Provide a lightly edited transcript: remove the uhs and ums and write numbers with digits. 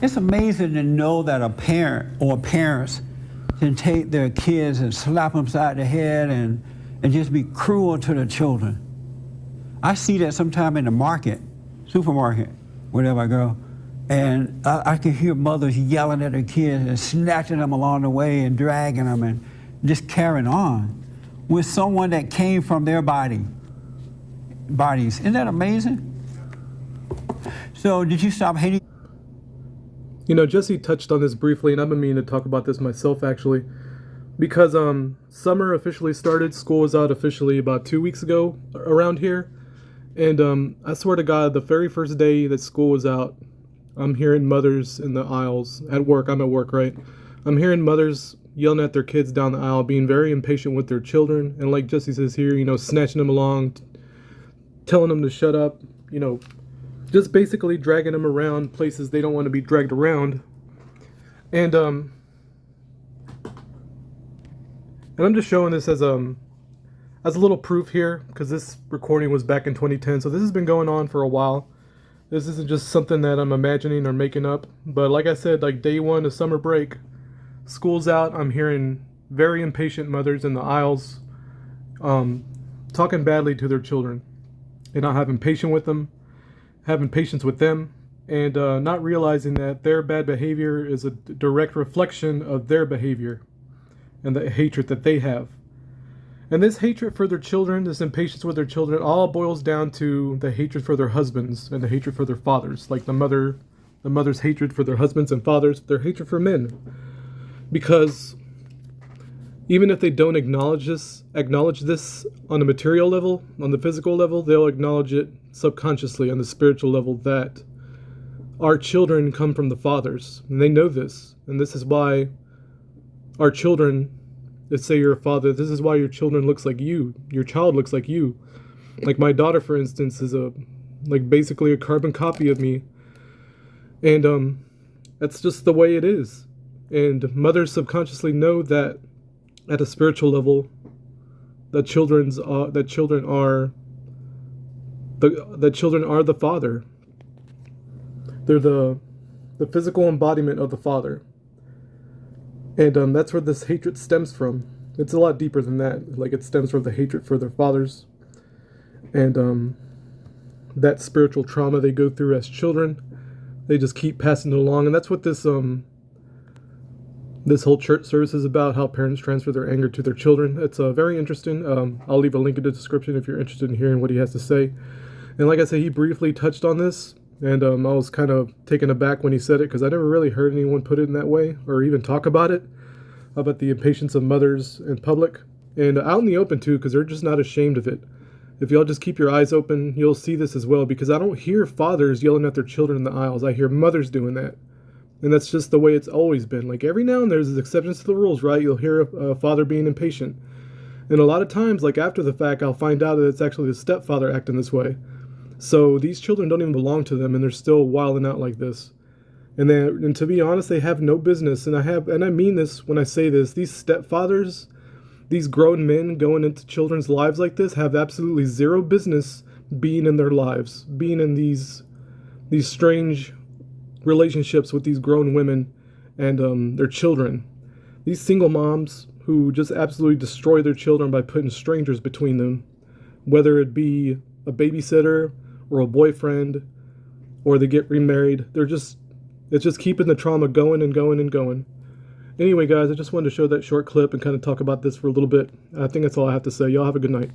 It's amazing to know that a parent or parents can take their kids and slap them upside the head and just be cruel to their children. I see that sometime in the market, supermarket, wherever I go, and I can hear mothers yelling at their kids and snatching them along the way and dragging them and just carrying on with someone that came from their bodies. Isn't that amazing? So did you stop hating? You know, Jesse touched on this briefly, and I've been meaning to talk about this myself, actually. Because summer officially started, school was out officially about 2 weeks ago around here. And I swear to God, the very first day that school was out, I'm hearing mothers in the aisles at work. I'm at work, right? I'm hearing mothers yelling at their kids down the aisle, being very impatient with their children. And like Jesse says here, you know, snatching them along, telling them to shut up, you know, just basically dragging them around places they don't want to be dragged around. And I'm just showing this as a little proof here, because this recording was back in 2010, so this has been going on for a while. This isn't just something that I'm imagining or making up. But like I said, like day one of summer break, school's out, I'm hearing very impatient mothers in the aisles talking badly to their children and not having patience with them, and not realizing that their bad behavior is a direct reflection of their behavior and the hatred that they have. And this hatred for their children, this impatience with their children, all boils down to the hatred for their husbands and the hatred for their fathers. Like the mother's hatred for their husbands and fathers, their hatred for men. Because even if they don't acknowledge this on the material level, on the physical level, they'll acknowledge it subconsciously on the spiritual level, that our children come from the fathers. And they know this. And this is why our children, let's say you're a father, this is why your children looks like you. Your child looks like you. Like my daughter, for instance, is basically a carbon copy of me. And that's just the way it is. And mothers subconsciously know that at a spiritual level, that children are the father. They're the physical embodiment of the father. And that's where this hatred stems from. It's a lot deeper than that. Like, it stems from the hatred for their fathers, and that spiritual trauma they go through as children. They just keep passing it along, and that's what this whole church service is about. How parents transfer their anger to their children. It's very interesting. I'll leave a link in the description if you're interested in hearing what he has to say. And like I said, he briefly touched on this. And I was kind of taken aback when he said it, because I never really heard anyone put it in that way or even talk about it, about the impatience of mothers in public and out in the open too, because they're just not ashamed of it. If y'all just keep your eyes open, you'll see this as well, because I don't hear fathers yelling at their children in the aisles. I hear mothers doing that. And that's just the way it's always been. Like, every now and then there's exceptions to the rules, right? You'll hear a father being impatient. And a lot of times, like after the fact, I'll find out that it's actually the stepfather acting this way. So these children don't even belong to them, and they're still wilding out like this. And to be honest, they have no business. And I mean this when I say this. These stepfathers, these grown men going into children's lives like this, have absolutely zero business being in their lives, being in these strange relationships with these grown women and their children. These single moms who just absolutely destroy their children by putting strangers between them, whether it be a babysitter or a boyfriend, or they get remarried. It's just keeping the trauma going and going and going. Anyway, guys, I just wanted to show that short clip and kind of talk about this for a little bit. I think that's all I have to say. Y'all have a good night.